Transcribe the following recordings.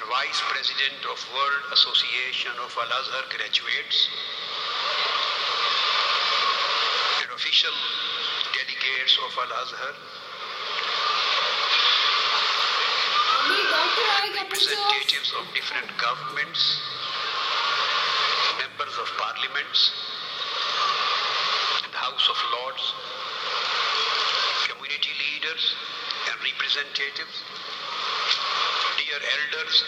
Vice President of World Association of Al-Azhar graduates, and official delegates of Al-Azhar, representatives of different governments, members of parliaments and House of Lords, community leaders and representatives, dear elders,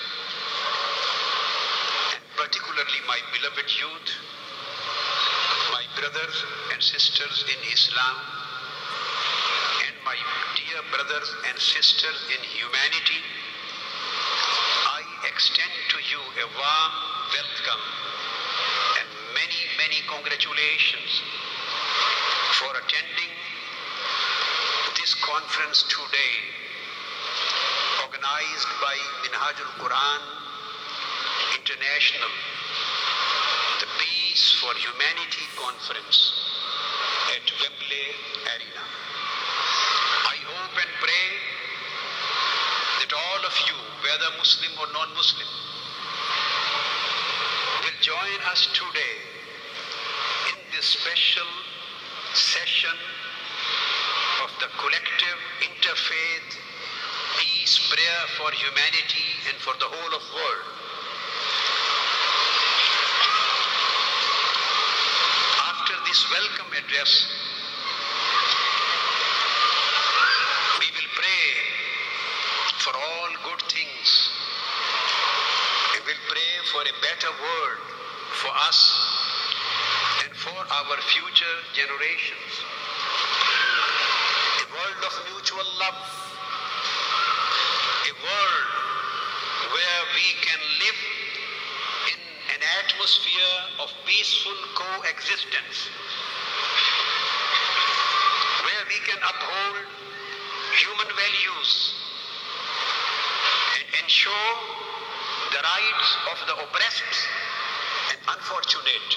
and particularly my beloved youth, my brothers and sisters in Islam, and my dear brothers and sisters in humanity, I extend to you a warm welcome and many, many congratulations for attending this conference today, organized by Minhajul Quran International, the Peace for Humanity Conference at Wembley Arena. I hope and pray that all of you, whether Muslim or non-Muslim, will join us today in this special session of the collective interfaith peace prayer for humanity and for the whole of world. After this welcome address, we will pray for all good things. We will pray for a better world for us and for our future generations. A world of mutual love, a world where we can live in an atmosphere of peaceful coexistence, where we can uphold human values and ensure the rights of the oppressed and unfortunate.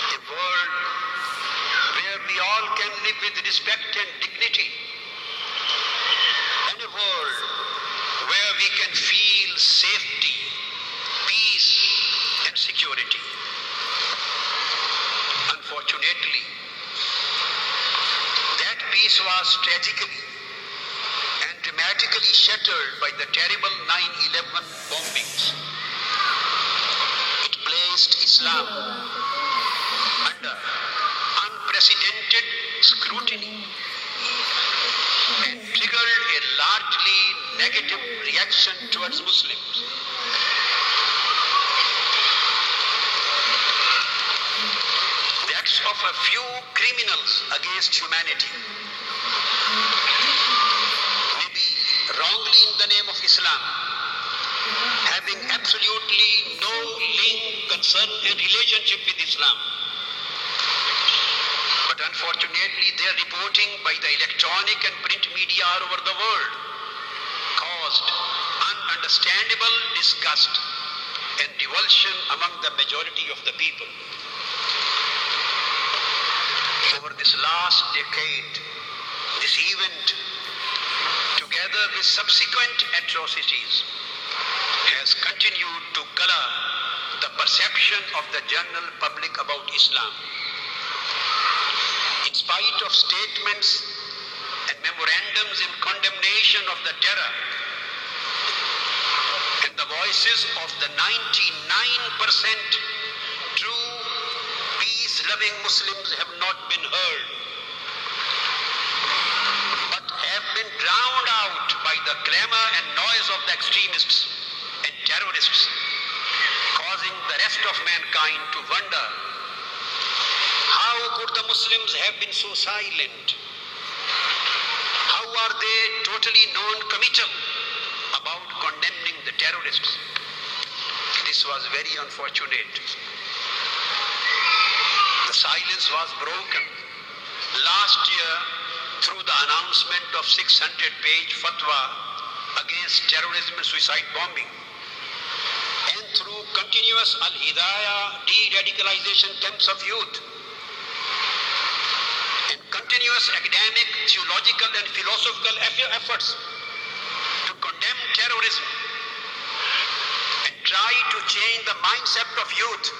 A world where we all can live with respect and dignity. And a world where we can feel safety, peace and security. Unfortunately, that peace was tragically and dramatically shattered by the terrible 9/11 bombings. It placed Islam under unprecedented scrutiny and triggered a largely negative reaction towards Muslims. The acts of a few criminals against humanity may be wrongly in the name of Islam, having absolutely no link, concern and relationship with Islam. But unfortunately, their reporting by the electronic and print media all over the world caused ununderstandable disgust and revulsion among the majority of the people. Over this last decade, this event, together with subsequent atrocities, has continued to color the perception of the general public about Islam. In spite of statements and memorandums in condemnation of the terror, and the voices of the 99% true peace-loving Muslims have not been heard, but have been drowned out by the clamor and noise of the extremists and terrorists, causing the rest of mankind to wonder, how could the Muslims have been so silent? How are they totally non-committal about condemning the terrorists? This was very unfortunate. The silence was broken last year through the announcement of 600-page fatwa against terrorism and suicide bombing, and through continuous Al-Hidayah de-radicalization camps of youth, and continuous academic, theological and philosophical efforts to condemn terrorism changing the mindset of youth,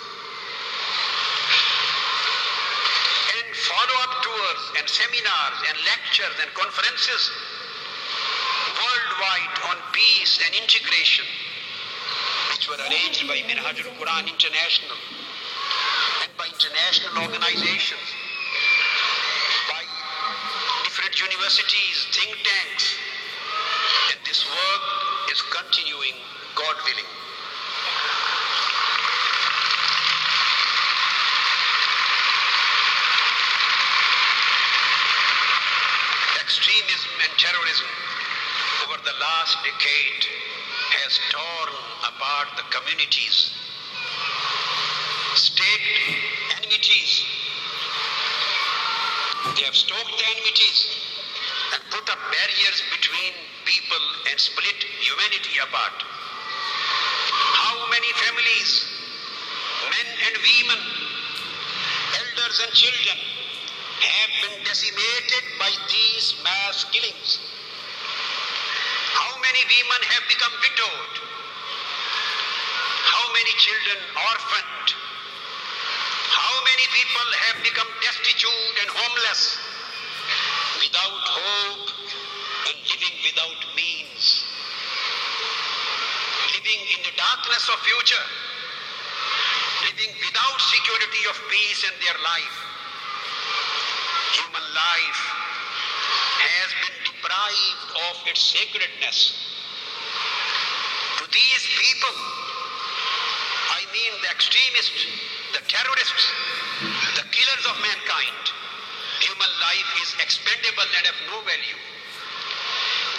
and follow-up tours and seminars and lectures and conferences worldwide on peace and integration, which were arranged by Minhajul Quran International and by international organizations, by different universities, think tanks, and this work is continuing, God willing. Extremism and terrorism over the last decade has torn apart the communities. State enmities, they have stoked the enmities and put up barriers between people and split humanity apart. How many families, men and women, elders and children have been decimated by these mass killings? How many women have become widowed? How many children orphaned? How many people have become destitute and homeless, without hope and living without means, living in the darkness of future, living without security of peace in their life? Human life has been deprived of its sacredness. To these people, I mean the extremists, the terrorists, the killers of mankind, human life is expendable and of no value.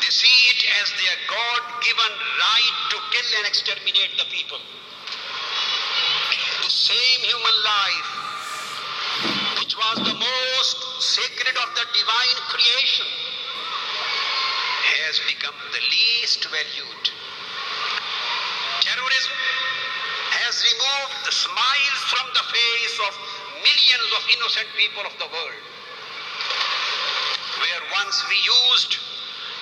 They see it as their God-given right to kill and exterminate the people. The same human life, which was the most sacred of the divine creation, has become the least valued. Terrorism has removed the smiles from the face of millions of innocent people of the world. Where once we used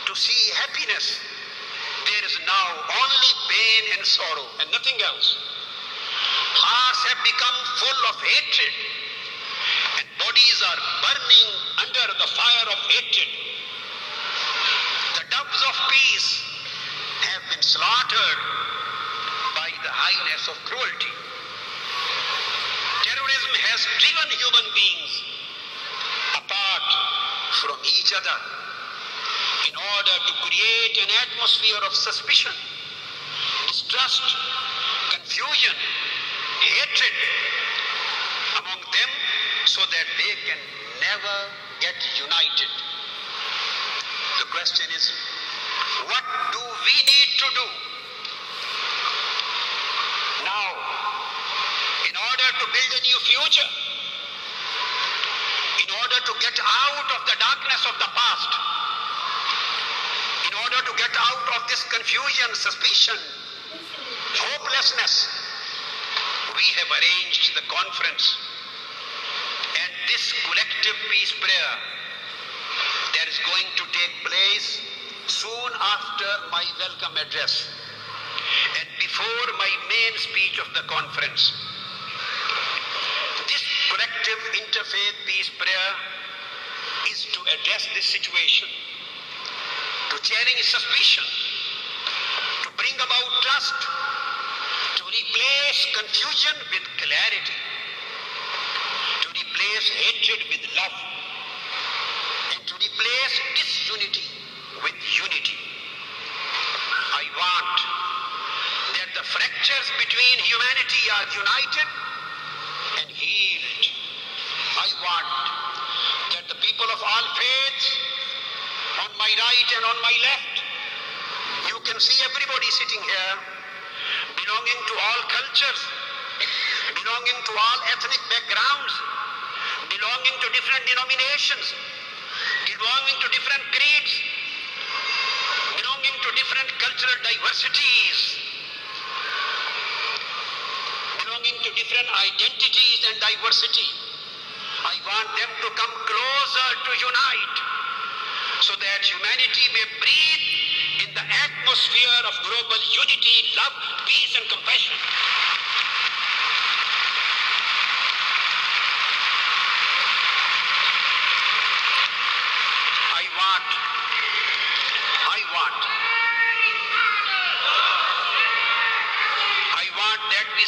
to see happiness, there is now only pain and sorrow and nothing else. Hearts have become full of hatred, and bodies are burning under the fire of hatred. The doves of peace have been slaughtered by the highness of cruelty. Terrorism has driven human beings apart from each other in order to create an atmosphere of suspicion, distrust, confusion, hatred among them, so that they can never get united. The question is, what do we need to do now in order to build a new future, in order to get out of the darkness of the past, in order to get out of this confusion, suspicion, hopelessness? We have arranged the conference, and this collective peace prayer that is going to take place soon after my welcome address and before my main speech of the conference. This collective interfaith peace prayer is to address this situation, to challenge suspicion, to bring about trust, to replace confusion with clarity, to replace hatred with love, and to replace disunity with unity. I want that the fractures between humanity are united and healed. I want that the people of all faiths, on my right and on my left, you can see everybody sitting here, belonging to all cultures, belonging to all ethnic backgrounds, belonging to different denominations, belonging to different creeds, belonging to different cultural diversities, belonging to different identities and diversity. I want them to come closer to unite, so that humanity may breathe in the atmosphere of global unity, love, peace and compassion.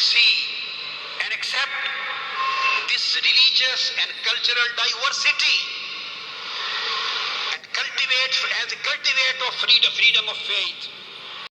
see and accept this religious and cultural diversity and cultivate of freedom of faith.